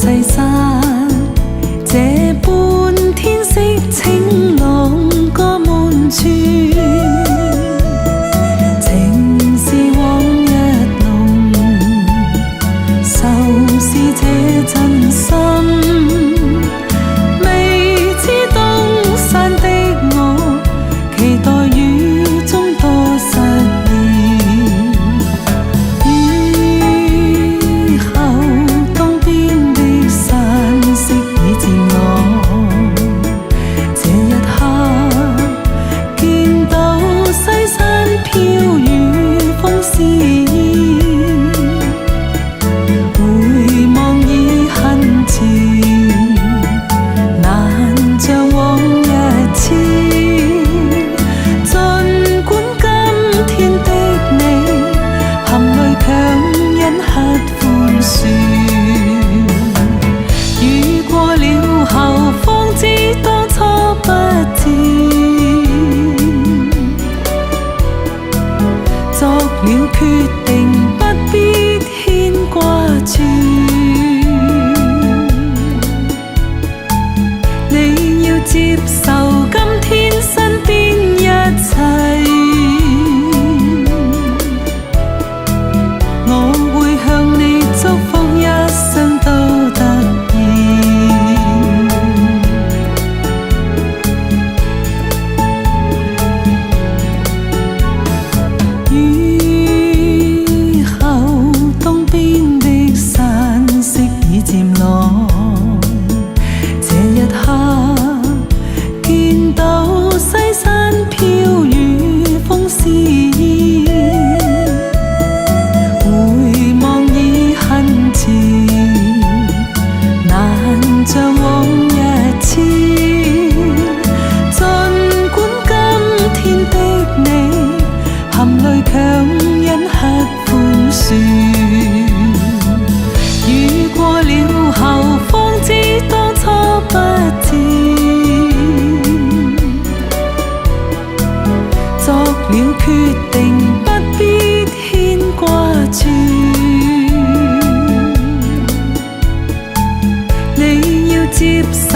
西山，這般天色清朗個滿處，情是往日濃，愁是這真心。未知東山的我，期待雨中多實現。雨後東邊的山色已漸朗，這一刻見到西山飄雨風肆意，回望已很遲，難像往日似。儘管今天的你含淚強忍刻寬恕，雨過了後方知當初不智，作了決定不必牽掛住。你要接受今天身邊一切，我會向你祝福一生都得意。雨後東邊的山色已漸朗，這一刻見到西山飄雨風肆意，回望已很遲，難像往日似。儘管今天的你含淚強忍刻寬恕，雨過了後方知當初不智，作了決定不必牽掛住。你要接受